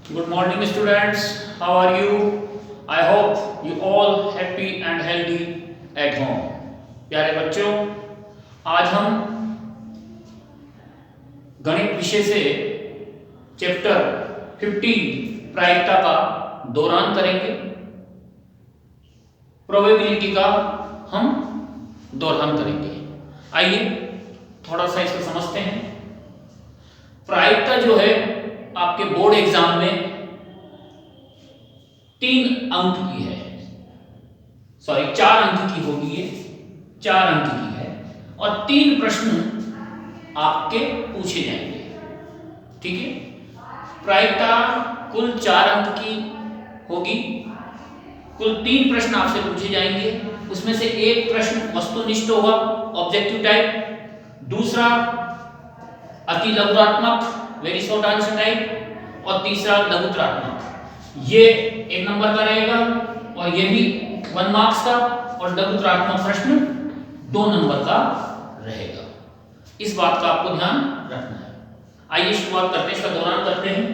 Good morning, students. How are you? I hope you all happy and healthy at home. प्यारे बच्चों, आज हम गणित विषय से चैप्टर 15 प्रायिकता का दौरान करेंगे। प्रोबेबिलिटी का हम दौरान करेंगे। आइए थोड़ा सा इसको समझते हैं। प्रायिकता जो है आपके बोर्ड एग्जाम में 4 अंक की होगी। ये 4 अंक की है और 3 प्रश्न आपके पूछे जाएंगे। ठीक है, प्रायिकता कुल 4 अंक की होगी। कुल 3 प्रश्न आपसे पूछे जाएंगे। उसमें से एक प्रश्न वस्तुनिष्ठ होगा, ऑब्जेक्टिव टाइप। दूसरा अति लघुत्तरात्मक, वेरी शॉर्ट आंसर टाइप। और तीसरा लघुत्तरात्मक। ये 1 नंबर का रहेगा और ये भी 1 मार्क्स का। और लघुत्तरात्मक प्रश्न 2 नंबर का रहेगा। इस बात का आपको ध्यान रखना है। आइए शुरुआत करते हैं, इसका दौरान करते हैं।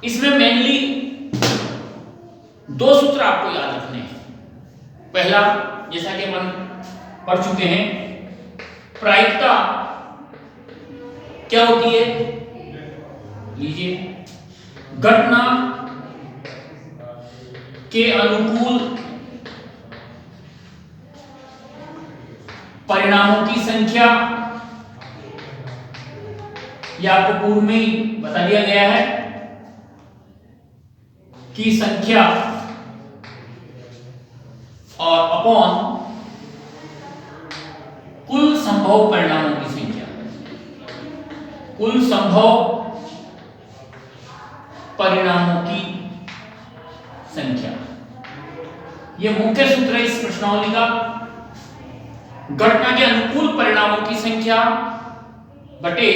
इसमें मेनली 2 सूत्र आपको याद रखने हैं। पहला, जैसा कि हम पढ़ चुके हैं, प्रायिकता क्या होती है? लीजिए, घटना के अनुकूल परिणामों की संख्या, यह आपको पूर्व में ही बता दिया गया है की संख्या और अपॉन कुल संभव परिणामों की संख्या। कुल संभव परिणामों की संख्या, यह मुख्य सूत्र है इस प्रश्नावली का। घटना के अनुकूल परिणामों की संख्या बटे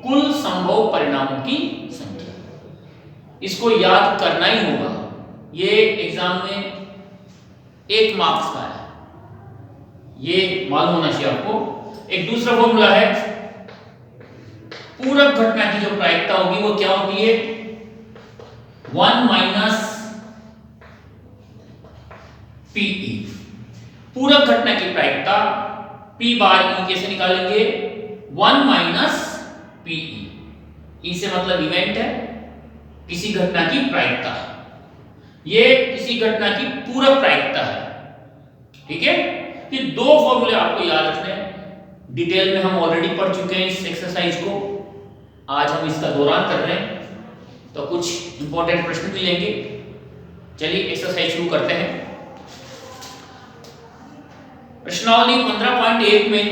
कुल संभव परिणामों की संख्या। इसको याद करना ही होगा। ये एग्जाम में 1 मार्क्स का है, ये मालूम होना चाहिए आपको। एक दूसरा फॉर्मूला है, पूरक घटना की जो प्रायिकता होगी वो क्या होती है? 1 माइनस पीई। पूरक घटना की प्रायिकता P बार E कैसे निकालेंगे? 1 माइनस पीई। ई से मतलब इवेंट है, किसी घटना की प्रायिकता। ये किसी घटना की पूरक प्रायिकता है। ठीक है, ये 2 फॉर्मूले आपको याद रखने हैं। डिटेल में हम ऑलरेडी पढ़ चुके हैं इस एक्सरसाइज को। आज हम इसका दौरान कर रहे हैं तो कुछ इंपॉर्टेंट प्रश्न भी लेंगे। चलिए एक्सरसाइज शुरू करते हैं। प्रश्नावली 15.1 में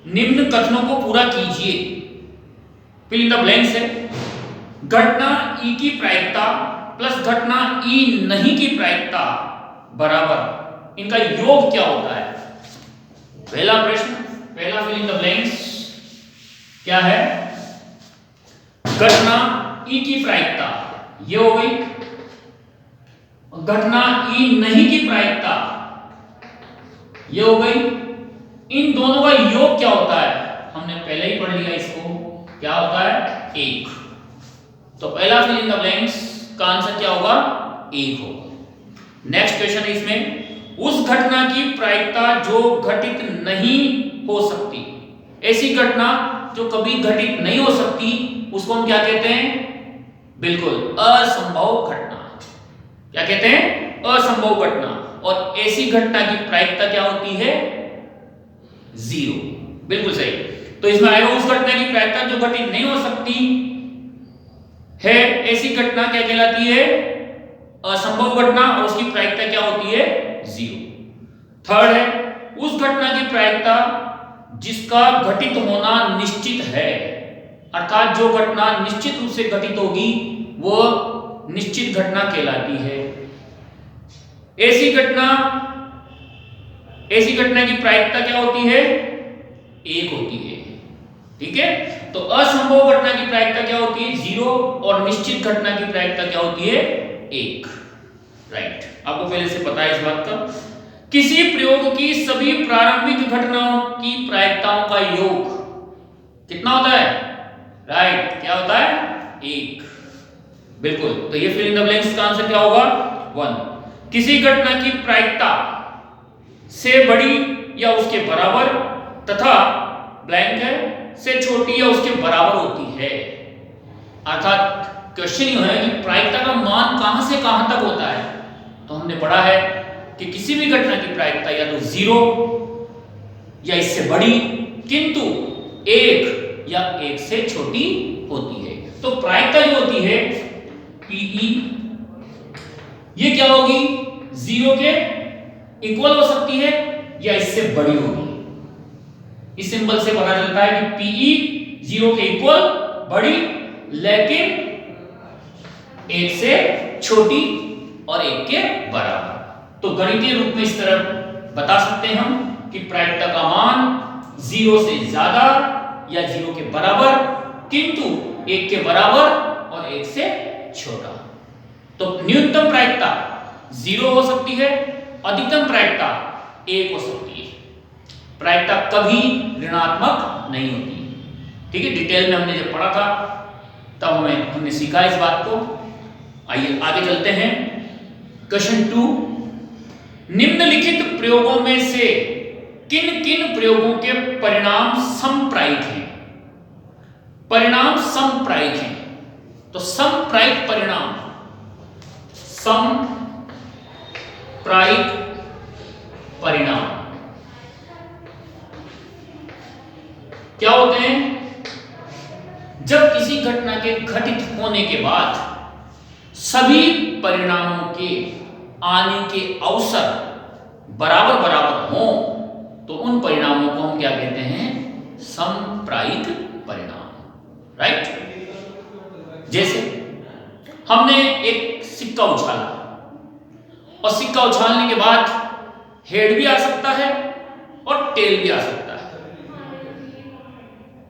निम्न कथनों को पूरा कीजिए। फिल इन द ब्लैंक्स है। घटना E की प्रायिकता प्लस घटना E नहीं की प्रायिकता बराबर, इनका योग क्या होता है? पहला प्रश्न, पहला फिल इन द ब्लैंक्स क्या है? घटना E की प्रायिकता ये हो गई, घटना E नहीं की प्रायिकता ये हो गई। इन दोनों का योग क्या होता है? हमने पहले ही पढ़ लिया इसको। क्या होता है? 1। तो पहला फिल इन द ब्लैंक्स का आंसर क्या होगा? 1 होगा। नेक्स्ट क्वेश्चन है इसमें, उस घटना की प्रायिकता जो घटित नहीं हो सकती। ऐसी घटना जो कभी घटित नहीं हो सकती उसको हम क्या कहते हैं? बिल्कुल, असंभव घटना। क्या कहते हैं? असंभव घटना। और ऐसी घटना की प्रायिकता क्या होती है? 0। बिल्कुल सही। तो इसमें आएगा उस घटना की प्रायिकता जो घटित नहीं हो सकती है, ऐसी घटना क्या कहलाती है? असंभव घटना। और उसकी प्रायिकता क्या होती है? 0। थर्ड है, उस घटना की प्रायिकता जिसका घटित होना निश्चित है, अर्थात जो घटना निश्चित रूप से घटित होगी वो निश्चित घटना कहलाती है। ऐसी घटना की प्रायिकता क्या होती है? 1 होती है। ठीक है, तो असंभव घटना की प्रायिकता क्या होती है? 0। और निश्चित घटना की प्रायिकता क्या होती है? 1। राइट, आपको पहले से पता है इस बात का। किसी प्रयोग की सभी प्रारंभिक घटनाओं की प्रायिकताओं का योग कितना होता है? बिल्कुल, तो ये फिल इन द ब्लैंक्स का आंसर क्या होगा? 1। किसी घटना की प्रायिकता से बड़ी या उसके बराबर तथा ब्लैंक है से छोटी या उसके बराबर होती है। अर्थात क्वेश्चन ये है कि प्रायिकता का मान कहां से कहां तक होता है। तो हमने पढ़ा है कि किसी भी घटना की प्रायिकता या तो 0 या इससे बड़ी, किंतु 1 या 1 से छोटी होती है। तो प्रायिकता जो होती है Pe, ये क्या होगी? 0 के इक्वल हो सकती है या इससे बड़ी होगी। इस सिंबल से पता चलता है कि Pe 0 के इक्वल, बड़ी, लेकिन 1 से छोटी और 1 के बराबर। तो गणितीय रूप में इस तरह बता सकते हैं हम कि प्रायिकता का मान 0 से ज्यादा या 0 के बराबर, किंतु 1 के बराबर और 1 से छोटा। तो न्यूनतम प्रायिकता 0 हो सकती है, अधिकतम प्रायिकता 1 हो सकती है। प्रायिकता कभी ऋणात्मक नहीं होती। ठीक है, डिटेल में हमने जब पढ़ा था तब हमने सीखा इस बात को। आइए आगे चलते हैं। क्वेश्चन 2, निम्नलिखित प्रयोगों में से किन किन प्रयोगों के परिणाम समप्रायिक हैं? परिणाम समप्रायिक हैं। तो समप्रायिक परिणाम, समप्रायिक परिणाम क्या होते हैं? जब किसी घटना के घटित होने के बाद सभी परिणामों के आने के अवसर बराबर बराबर हों तो उन परिणामों को हम क्या कहते हैं? समप्रायिक परिणाम। राइट? जैसे हमने एक सिक्का उछाला और सिक्का उछालने के बाद हेड भी आ सकता है और टेल भी आ सकता है।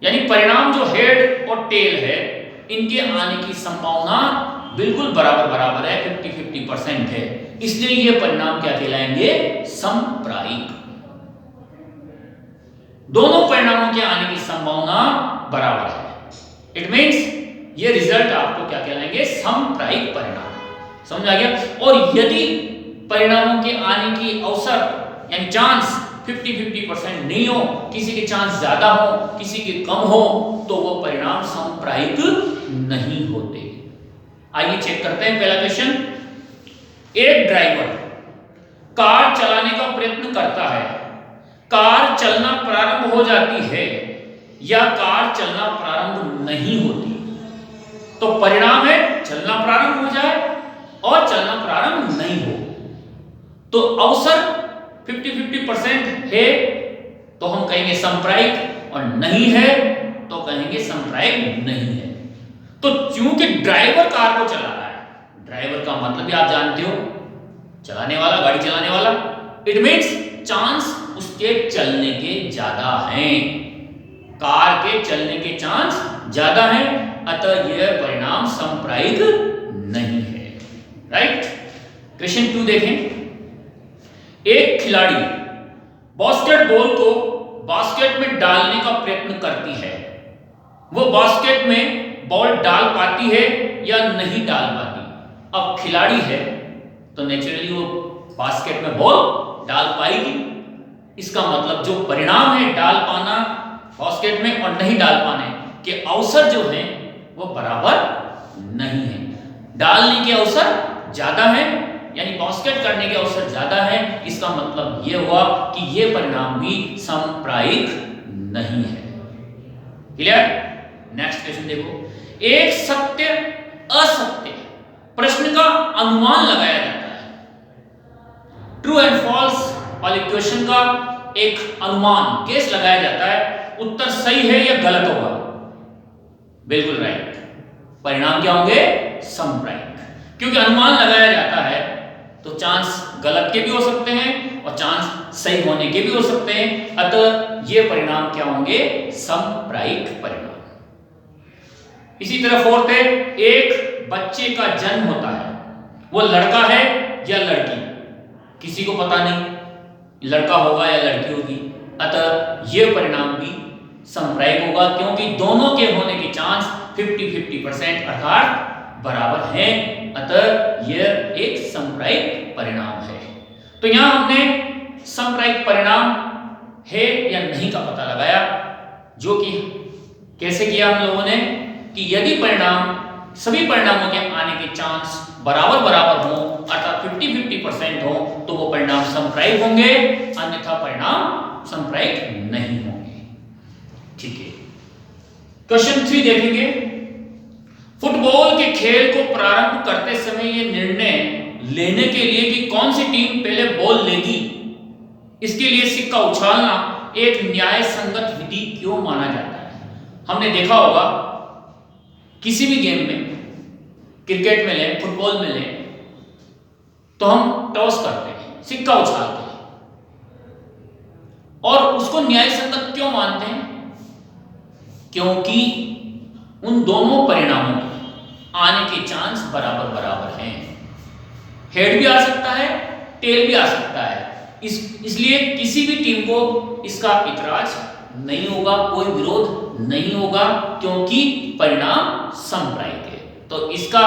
यानी परिणाम जो हेड और टेल है, इनके आने की संभावना बिल्कुल बराबर बराबर है, 50-50% है। इसलिए ये परिणाम क्या कहलाएंगे? समप्रायिक। दोनों परिणामों के आने की संभावना बराबर है। इट मींस ये रिजल्ट आपको क्या कहलाएंगे? समप्रायिक परिणाम। समझ आ गया? और यदि परिणामों के आने की अवसर यानी चांस 50-50% नहीं हो, किसी के चांस ज्यादा हो, किसी के कम हो, तो वो परिणाम समप्रायिक नहीं होते। आइए चेक करते हैं पहला क्वेश्चन। एक ड्राइवर कार चलाने का प्रयत्न करता है, कार चलना प्रारंभ हो जाती है या कार चलना प्रारंभ नहीं होती। तो परिणाम है चलना प्रारंभ हो जाए और चलना प्रारंभ नहीं हो। तो अवसर 50-50% है तो हम कहेंगे समप्रायिक, और नहीं है तो कहेंगे समप्रायिक नहीं है। तो क्योंकि ड्राइवर कार को चला रहा है, ड्राइवर का मतलब भी आप जानते हो, चलाने वाला, गाड़ी चलाने वाला। इट मींस चांस उसके चलने के ज्यादा हैं, कार के चलने के चांस ज्यादा हैं, अतः यह परिणाम समप्रायिक नहीं है। राइट? क्वेश्चन 2 देखें। एक खिलाड़ी बास्केटबॉल को बास्केट में डालने का प्रयत्न करती है। वो बास्केट में बॉल डाल पाती है या नहीं डाल पाती? अब खिलाड़ी है तो नेचुरली वो बास्केट में बॉल डाल पाएगी। इसका मतलब जो परिणाम है डाल पाना बास्केट में और नहीं डाल पाने के अवसर जो हैं वो बराबर नहीं है। डालने के अवसर ज्यादा है यानी बास्केट करने के अवसर ज्यादा है। इसका मतलब यह हुआ कि यह परिणाम भी समप्रायिक नहीं है। क्लियर? नेक्स्ट क्वेश्चन देखो। एक सत्य असत्य प्रश्न का अनुमान लगाया जाता है। ट्रू एंड फॉल्स वाले क्वेश्चन का एक अनुमान केस लगाया जाता है, उत्तर सही है या गलत होगा। बिल्कुल राइट। परिणाम क्या होंगे? समप्रायिक। क्योंकि अनुमान लगाया जाता है तो चांस गलत के भी हो सकते हैं और चांस सही होने के भी हो सकते हैं, अतः ये परिणाम क्या होंगे? समप्रायिक परिणाम। इसी तरह फोर्थ है, एक बच्चे का जन्म होता है, वो लड़का है या लड़की, किसी को पता नहीं, लड़का होगा या लड़की होगी, अतः यह परिणाम भी समप्रायिक होगा क्योंकि दोनों के होने के चांस 50-50% अर्थात बराबर हैं, अतः यह एक समप्रायिक परिणाम है। तो यहां हमने समप्रायिक परिणाम है या नहीं का पता लगाया, जो कि कैसे किया हम लोगों ने कि यदि परिणाम सभी परिणामों के आने के चांस बराबर बराबर हो, अर्थात 50-50% हो, तो वो परिणाम समप्रायिक होंगे, अन्यथा परिणाम समप्रायिक नहीं होंगे। ठीक है, क्वेश्चन 3 देखेंगे। फुटबॉल के खेल को प्रारंभ करते समय यह निर्णय लेने के लिए कि कौन सी टीम पहले बॉल लेगी, इसके लिए सिक्का उछालना एक न्याय संगत विधि क्यों माना जाता है? हमने देखा होगा किसी भी गेम में, क्रिकेट में लें, फुटबॉल में लें, तो हम टॉस करते हैं, सिक्का उछालते हैं, और उसको न्याय संगत क्यों मानते हैं? क्योंकि उन दोनों परिणामों के आने के चांस बराबर बराबर हैं। हेड भी आ सकता है, टेल भी आ सकता है, इसलिए किसी भी टीम को इसका इतराज नहीं होगा, कोई विरोध नहीं होगा, क्योंकि परिणाम समप्रायिक है। तो इसका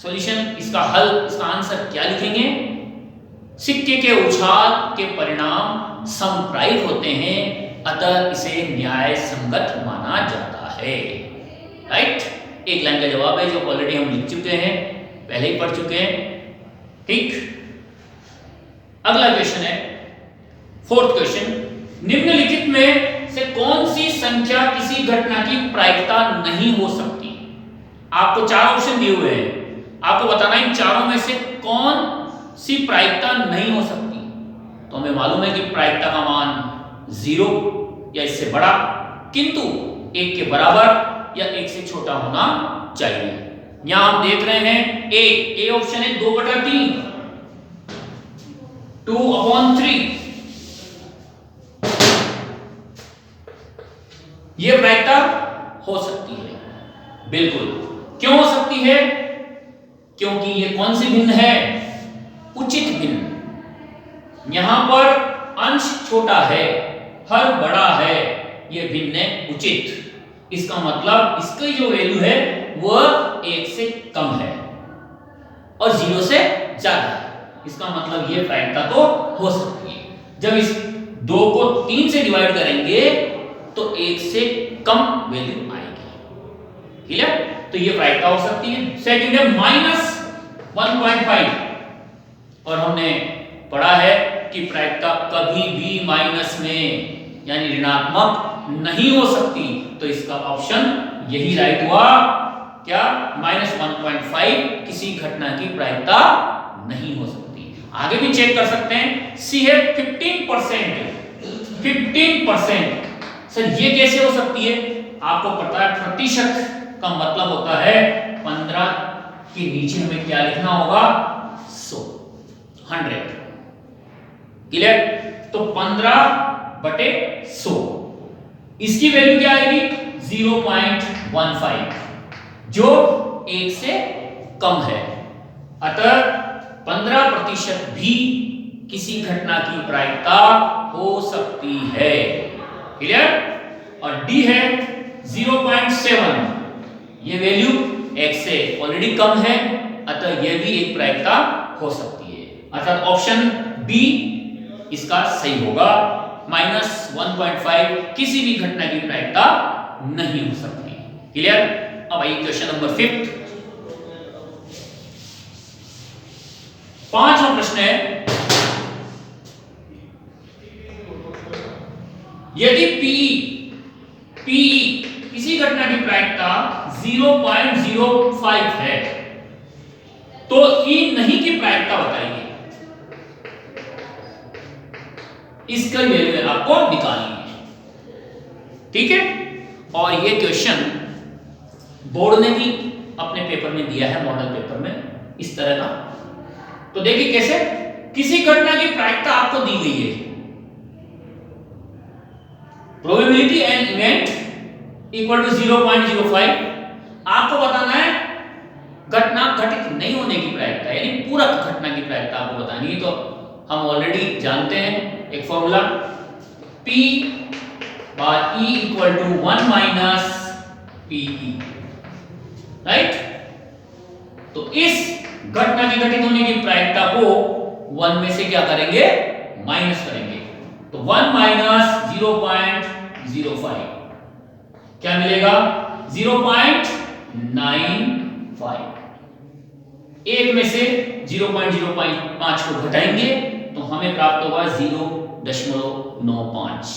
सॉल्यूशन, इसका हल, इसका आंसर क्या लिखेंगे? सिक्के के उछाल के परिणाम समप्रायिक होते हैं, अतः इसे न्याय संगत माना जाता है। राइट, एक लाइन का जवाब है जो ऑलरेडी हम लिख चुके हैं, पहले ही पढ़ चुके हैं। ठीक, अगला क्वेश्चन है 4th क्वेश्चन। निम्नलिखित में से कौन सी संख्या किसी घटना की प्रायिकता नहीं हो सकती? आपको 4 ऑप्शन दिए हुए हैं, आपको बताना इन चारों में से कौन सी प्रायिकता नहीं हो सकती। तो हमें मालूम है कि प्रायिकता का मान 0 या इससे बड़ा, किंतु 1 के बराबर या 1 से छोटा होना चाहिए। यहां हम देख रहे हैं ए ऑप्शन है 2/3, 2/3। यह प्रायिकता हो सकती है, बिल्कुल। क्यों हो सकती है? क्योंकि ये कौन सी भिन्न है? उचित भिन्न। यहां पर अंश छोटा है, हर बड़ा है, यह भिन्न है उचित। इसका मतलब इसकी जो वैल्यू है वह 1 से कम है और 0 से ज्यादा है। इसका मतलब यह प्रायिकता तो हो सकती है। जब इस 2 को 3 से डिवाइड करेंगे तो 1 से कम वैल्यू आएगी। ठीक है, तो ये प्रायिकता हो सकती है। सेकंड है -1.5, और हमने पढ़ा है कि प्रायिकता कभी भी माइनस में यानी ऋणात्मक नहीं हो सकती, तो इसका ऑप्शन यही राइट हुआ। क्या? -1.5 किसी घटना की प्रायिकता नहीं हो सकती। आगे भी चेक कर सकते हैं। सी है 15%। 15% सर ये कैसे हो सकती है? आपको पता है प्रतिशत का मतलब होता है 15 के नीचे हमें क्या लिखना होगा? 100। क्लियर? तो 15/100, इसकी वैल्यू क्या आएगी? 0.15, जो 1 से कम है। अतः 15% भी किसी घटना की प्रायिकता हो सकती है। क्लियर? और डी है 0.7, ये वैल्यू 1 से ऑलरेडी कम है, अतः यह भी एक प्रायिकता हो सकती है। अर्थात ऑप्शन बी इसका सही होगा। -1.5 किसी भी घटना की प्रायिकता नहीं हो सकती। क्लियर? अब आइए क्वेश्चन नंबर 5। 5वां प्रश्न है, यदि PE किसी घटना की प्रायिकता 0.05 है तो E नहीं की प्रायिकता बताइए। इसका वैल्यू आपको निकालनी है। ठीक है? और ये क्वेश्चन बोर्ड ने भी अपने पेपर में दिया है, मॉडल पेपर में, इस तरह का। तो देखिए कैसे, किसी घटना की प्रायिकता आपको दी गई है, probability an event equal to 0.05। आपको बताना है घटना घटित नहीं होने की प्रायिकता, यानी पूरक घटना की प्रायिकता आपको बतानी है। तो हम ऑलरेडी जानते हैं एक formula, P/E equal to 1 - PE। Right? तो इस घटना के घटित होने की प्रायिकता को 1 में से क्या करेंगे, माइनस करेंगे। तो 1 माइनस 0.05 क्या मिलेगा, 0.95। एक में से 0.05 को घटाएंगे तो हमें प्राप्त होगा 0.95।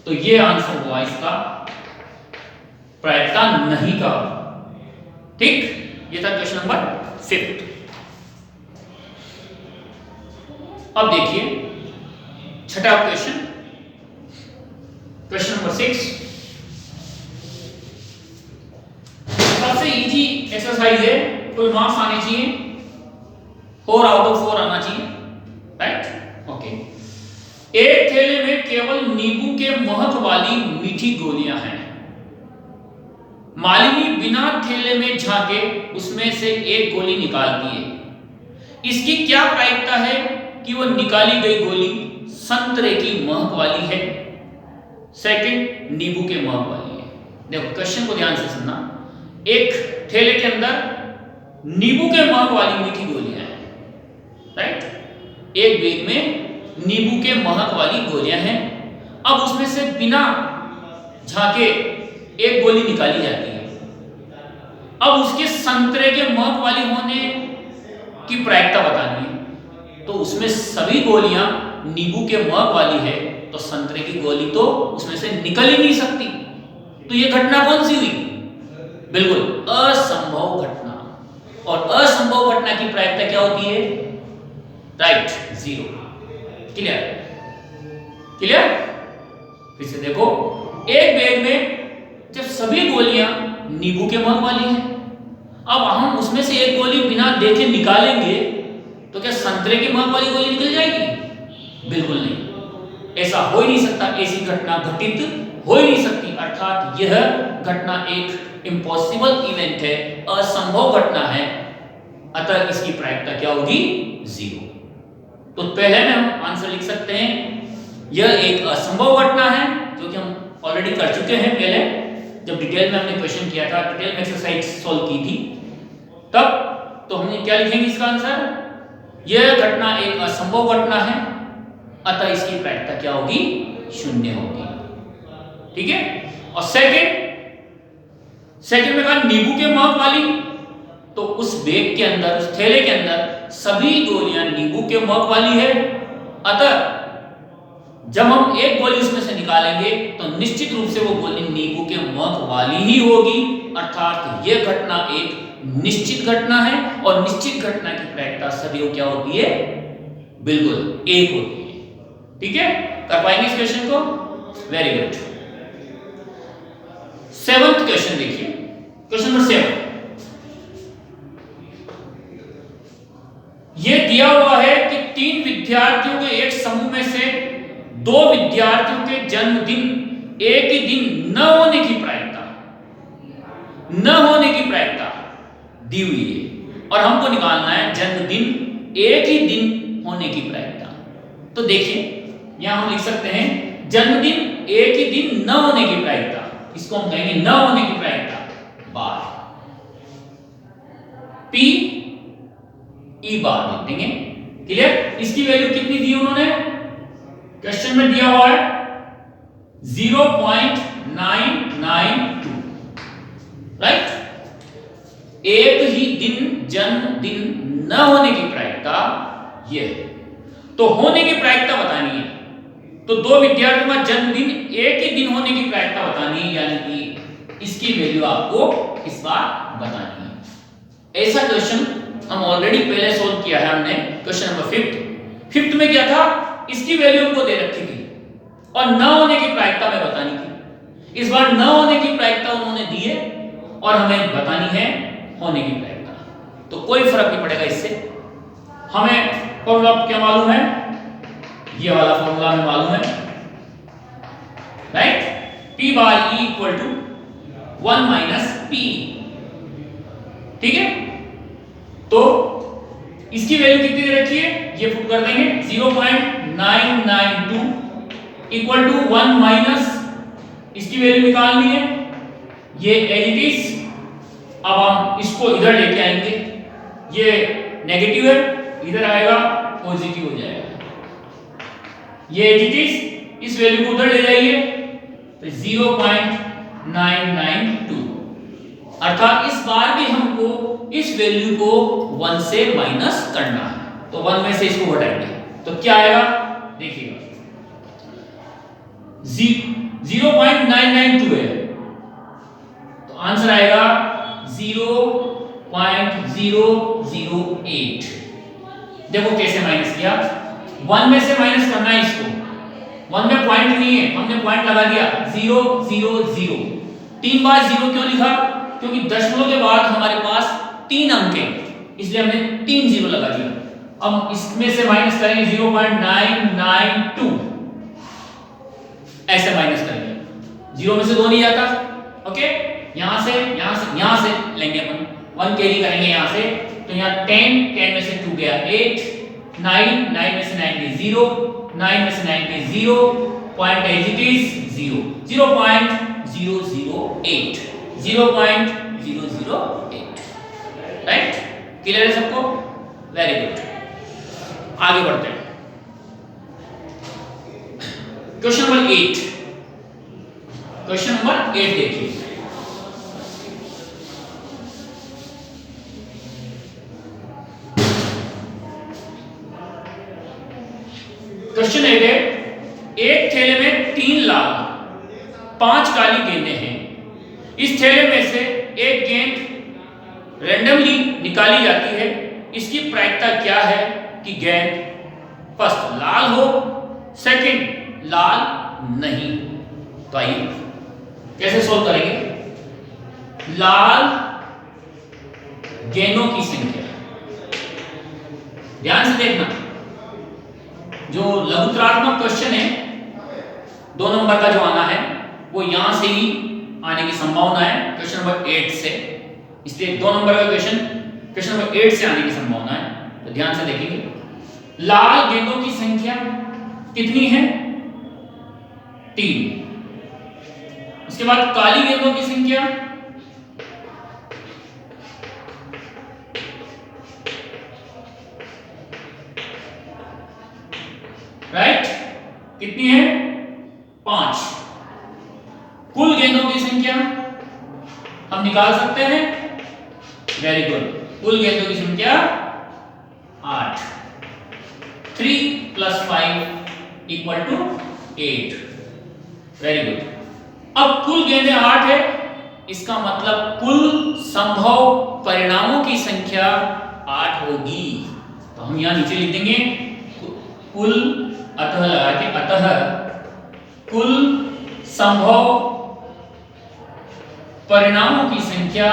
तो ये आंसर हुआ इसका प्रायिकता नहीं का। ठीक, ये था क्वेश्चन नंबर 5। अब देखिए छठा क्वेश्चन, क्वेश्चन नंबर 6। सबसे इजी एक्सरसाइज है, फुल मार्क्स आने चाहिए, 4 आउट ऑफ 4 आना चाहिए, राइट। ओके, एक थैले में केवल नींबू के महक वाली मीठी गोलियां हैं। मालिनी बिना थैले में झांके उसमें से एक गोली निकालती है। इसकी क्या प्रायिकता है कि वो निकाली गई गोली संतरे की महक वाली है, सेकंड नींबू के महक वाली है। देखो क्वेश्चन को ध्यान से सुनना। एक थैले के अंदर नींबू के महक वाली मीठी गोलियां हैं, राइट। एक बैग में नींबू के महक वाली गोलियां हैं। अब उसमें से बिना झांके एक गोली निकाली जाती है। अब उसके संतरे के महक वाली होने की प्रायिकता बतानी है। तो उसमें सभी गोलियां नींबू के महक वाली है, तो संतरे की गोली तो उसमें से निकल ही नहीं सकती। तो ये घटना कौन सी हुई, बिल्कुल असंभव घटना। और असंभव घटना की प्रायिकता क्या होती है, राइट, 0। Clear, clear. फिर से देखो, एक बैग में जब सभी गोलियां नींबू के महक वाली हैं, अब हम उसमें से एक गोली बिना देखे निकालेंगे तो क्या संतरे की महक वाली गोली निकल जाएगी, बिल्कुल नहीं। ऐसा हो ही नहीं सकता, ऐसी घटना घटित हो ही नहीं सकती। अर्थात यह घटना एक इम्पॉसिबल इवेंट है, असंभव घटना है। अतः इसकी प्रायिकता क्या होगी, 0। तो पहले में हम आंसर लिख सकते हैं, यह एक असंभव घटना है, जो कि हम ऑलरेडी कर चुके हैं पहले, जब डिटेल में हमने क्वेश्चन किया था, डिटेल में एक्सरसाइज सॉल्व की थी तब। तो हमने क्या लिखेंगे इसका आंसर, यह घटना एक असंभव घटना है, अतः इसकी प्रायिकता क्या होगी, 0 होगी। ठीक है। और सेकंड में कहा नींबू के महक वाली, तो उस बैग के अंदर, उस थैले के अंदर सभी गोलियां नींबू के महक वाली है। अतः जब हम एक गोली उसमें से निकालेंगे तो निश्चित रूप से वो गोली नींबू के महक वाली ही होगी। अर्थात यह घटना एक निश्चित घटना है, और निश्चित घटना की प्रायिकता सदैव क्या होती है, बिल्कुल 1 होती है। ठीक है, कर पाएंगे इस क्वेश्चन को, वेरी गुड। 7th क्वेश्चन देखिए, क्वेश्चन नंबर 7। यह दिया हुआ है कि 3 विद्यार्थियों के एक समूह में से 2 विद्यार्थियों के जन्मदिन एक ही दिन न होने की प्रायिकता दी हुई है, और हमको निकालना है जन्मदिन एक ही दिन होने की प्रायिकता। तो देखिए यहां हम लिख सकते हैं जन्मदिन एक ही दिन न होने की प्रायिकता, इसको हम कहेंगे न होने की प्रायिकता बार, P E बार लिख देंगे। क्लियर। इसकी वैल्यू कितनी दी उन्होंने, क्वेश्चन में दिया हुआ है 0.992, राइट। एक ही दिन जन्मदिन न होने की प्रायिकता यह है। तो होने की प्रायिकता बतानी है, तो 2 विद्यार्थियों का जन्मदिन एक ही दिन होने की प्रायिकता बतानी है, यानी कि इसकी वैल्यू आपको इस बार बतानी है। ऐसा क्वेश्चन हम ऑलरेडी पहले सोल्व किया है हमने, क्वेश्चन नंबर 5th में क्या था, इसकी वैल्यू हमको दे रखी थी और न होने की प्रायिकता में बतानी थी। इस बार न होने की प्रायिकता उन्होंने दी है और हमें बतानी है होने की प्रायिकता। तो कोई फर्क नहीं पड़ेगा इससे। हमें फॉर्मूला क्या मालूम है, ये वाला फॉर्मूला हमें मालूम है, right. P bar E equal to 1 minus P। ठीक है, तो इसकी वैल्यू कितनी दे रखी है, ये पुट कर देंगे 0.992 इक्वल टू 1 माइनस, इसकी वैल्यू निकालनी है, ये एज इट इज। अब हम इसको इधर लेके आएंगे, ये नेगेटिव है, इधर आएगा पॉजिटिव हो जाएगा। ये एज इट इज, इस वैल्यू को उधर ले जाइए तो 0.992, अर्थात इस बार भी हमको इस वैल्यू को 1 से माइनस करना है, तो 1 में से इसको हटाएंगे तो क्या आएगा देखिएगा 0.992 है, तो आंसर आएगा 0.008। देखो कैसे माइनस किया, 1 में से माइनस करना है इसको, 1 में पॉइंट नहीं है, हमने पॉइंट लगा दिया 0 0 0। 3 बार 0 क्यों लिखा, क्योंकि दशमलव के बाद हमारे पास 3 अंक हैं, इसलिए हमने 3 0 लगा दिया। अब इसमें से माइनस करेंगे 0.992, ऐसे माइनस करेंगे, 0 में से 2 नहीं जाता, ओके, यहां से लेंगे अपन, 1 कैरी करेंगे यहां से, तो यहां 10 में से 2 गया 8, 9 में से 9 गई 0, 9 में से 9 गई 0, point as it is 0, 0.008, 0.008, right? Clear है सबको? वेरी गुड, आगे बढ़ते हैं। क्वेश्चन नंबर 8, क्वेश्चन नंबर 8 देखिए, क्वेश्चन 8 है, एक थैले में 3 लाल 5 काली गेंदें हैं, इस थैले में से एक गेंद रैंडमली निकाली जाती है, इसकी प्रायिकता क्या है कि गेंद फर्स्ट लाल हो, सेकंड लाल नहीं। तो आइए कैसे सोल्व करेंगे। लाल गेंदों की संख्या, ध्यान से देखना, जो लघुत्रात्मक क्वेश्चन है 2 नंबर का जो आना है वो यहां से ही आने की संभावना है, क्वेश्चन नंबर 8 से, इसलिए 2 नंबर का क्वेश्चन नंबर 8 से आने की संभावना है, तो ध्यान से देखेंगे। लाल गेंदों की संख्या कितनी है? 3। उसके बाद काली गेंदों की संख्या राइट कितनी है? 5। कुल गेंदों की संख्या हम निकाल सकते हैं, वेरी गुड, कुल गेंदों की संख्या 8, 3 + 5 = 8, वेरी गुड। अब कुल गेंदें 8 है, इसका मतलब कुल संभव परिणामों की संख्या 8 होगी, तो हम यहां नीचे लिख देंगे कुल, अतः लगा के, अतः कुल संभव परिणामों की संख्या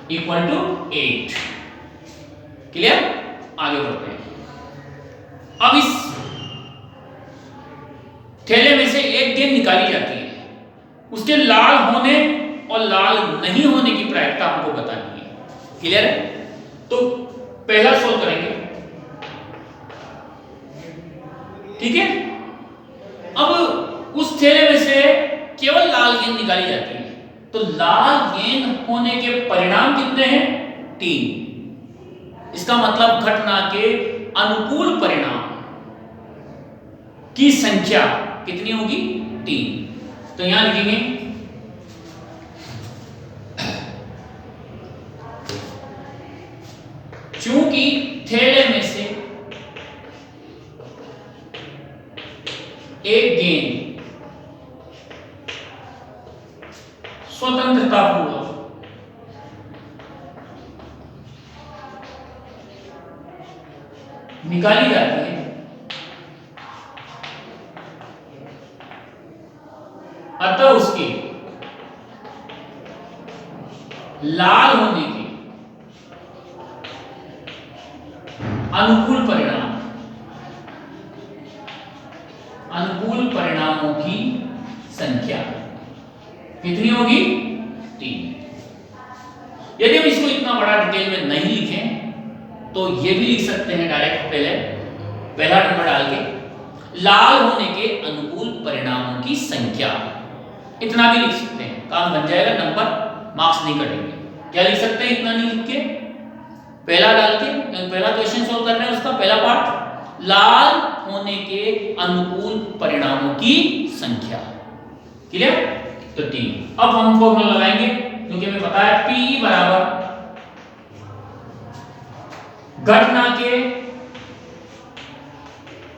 = 8। क्लियर? आगे बढ़ते हैं। अब इस थैले में से एक गेंद निकाली जाती है, उसके लाल होने और लाल नहीं होने की प्रायिकता हमको बतानी है। क्लियर है? तो पहला सोल्व करेंगे, ठीक है। अब उस थैले में से केवल लाल गेंद निकाली जाती है, तो लाल गेंद होने के परिणाम कितने हैं? 3। इसका मतलब घटना के अनुकूल परिणाम की संख्या कितनी होगी? 3। तो यहां लिखेंगे चूंकि थैले में से एक गेंद स्वतंत्रतापूर्वक निकाली जाती है, अतः उसके लाल होने के अनुकूल परिणामों की संख्या कितनी होगी? 3। यदि हम इसको इतना बड़ा डिटेल में नहीं लिखें तो ये भी लिख सकते हैं डायरेक्ट, पहला नंबर डाल के लाल होने के अनुकूल परिणामों की संख्या, इतना भी लिख सकते हैं, काम बन जाएगा नंबर मार्क्स नहीं कटेंगे। क्या लिख सकते हैं इतना नहीं लिख के, पहला डाल के, पहला क्वेश्चन सॉल्व कर रहे हैं उसका पहला पार्ट, लाल होने के अनुकूल परिणामों की संख्या। क्लियर? तो 3। अब हम फॉर्मूला लगाएंगे क्योंकि हमें पता है P बराबर घटना के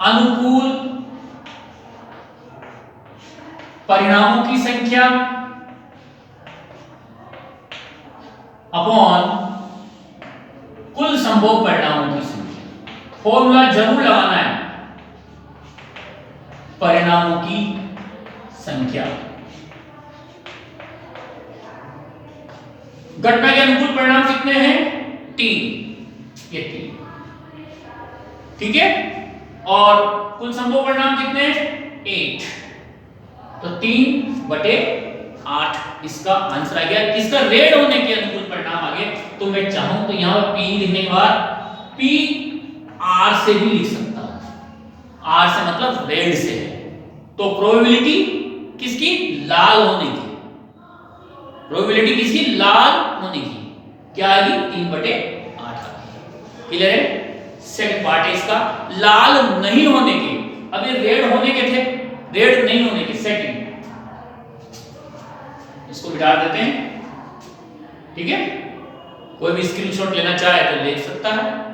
अनुकूल परिणामों की संख्या अपॉन कुल संभव परिणामों की संख्या। फॉर्मूला जरूर लगाना है, परिणामों की संख्या। घटना के अनुकूल परिणाम कितने हैं? 3, ये 3, ठीक है। और कुल संभव परिणाम कितने हैं? 8, तो 3/8 इसका आंसर आ गया। किसका? रेड होने के अनुकूल परिणाम आ गए। तो मैं चाहूं तो यहां पर P लिखने के बाद P R से भी लिख सकता हूं। R से मतलब रेड से है, तो प्रोबेबिलिटी किसकी? लाल होने की। प्रोबेबिलिटी किसकी? लाल होने की। क्या आ गई? 3/8 आ गई। क्लियर है? सेकंड पार्ट है इसका, लाल नहीं होने के। अभी रेड होने के थे, रेड नहीं होने के। सेकंड, इसको मिटा देते हैं, ठीक है। कोई भी स्क्रीनशॉट लेना चाहे तो ले सकता है।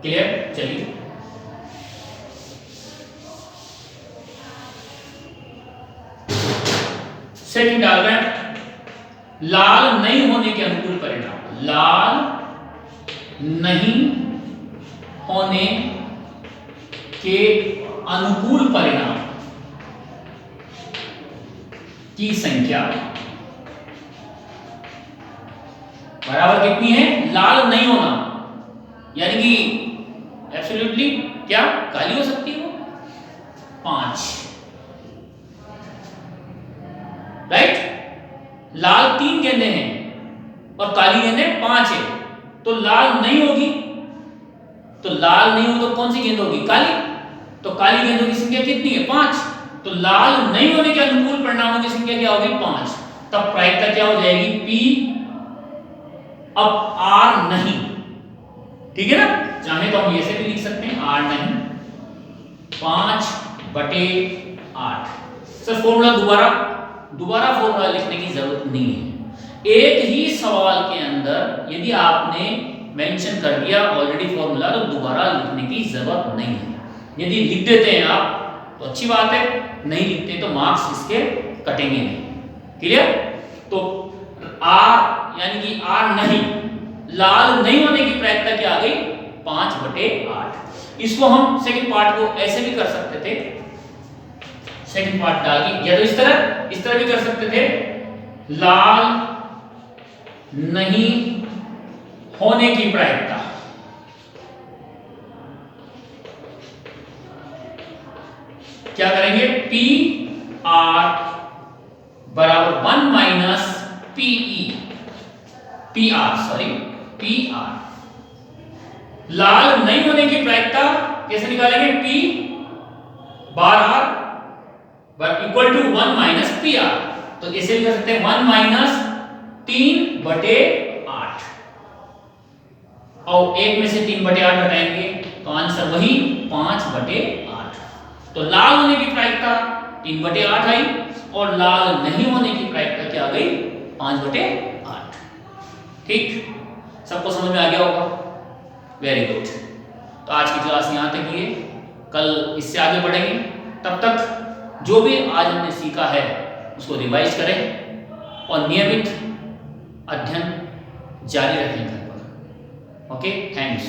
क्लियर? चलिए सेकंड डाल रहे हैं, लाल नहीं होने के अनुकूल परिणाम। लाल नहीं होने के अनुकूल परिणाम की संख्या बराबर कितनी है? लाल नहीं होना यानी कि एब्सोल्युटली क्या काली हो सकती है वो? 5, राइट। लाल 3 गेंदें हैं और काली गेंदें 5 है, तो लाल नहीं होगी। तो लाल नहीं होगी तो कौन सी गेंद होगी? काली। तो काली गेंदों की संख्या कितनी है? 5। तो लाल नहीं होने के अनुकूल परिणामों की संख्या क्या होगी? 5। तब प्रायिकता क्या हो जाएगी? P अब R नहीं, ठीक है ना। चाहे तो हम ऐसे भी लिख सकते हैं, R नहीं 5/8। सर फॉर्मूला दोबारा फॉर्मूला लिखने की जरूरत नहीं है। एक ही सवाल के अंदर यदि आपने मेंशन कर दिया ऑलरेडी फॉर्मूला, तो दोबारा लिखने की जरूरत नहीं है। यदि लिख देते हैं आप तो अच्छी बात है, नहीं लिखते तो मार्क्स इसके कटेंगे नहीं। क्लियर? तो R यानी कि R नहीं, लाल नहीं होने की प्रायिकता क्या आ गई? 5/8। इसको हम सेकंड पार्ट को ऐसे भी कर सकते थे, सेकंड पार्ट डाल के, या तो इस तरह भी कर सकते थे, लाल नहीं होने की प्रायिकता क्या करेंगे? PR बराबर 1 - PE, PR। लाल नहीं होने की प्रायिकता कैसे निकालेंगे? P bar R equal to 1 - PR। तो इसे भी कर सकते हैं 1 - 3/8, और 1 में से 3/8 हटाएंगे तो आंसर वही 5/8। तो लाल होने की प्रायिकता 3/8 आई और लाल नहीं होने की प्रायिकता क्या आ गई? 5/8। ठीक, सबको समझ में आ गया होगा? Very good. तो आज की क्लास यहाँ तक ही है, कल इससे आगे बढ़ेंगे। तब तक जो भी आज हमने सीखा है उसको रिवाइज करें और नियमित अध्ययन जारी रखें घर पर। Okay, thanks.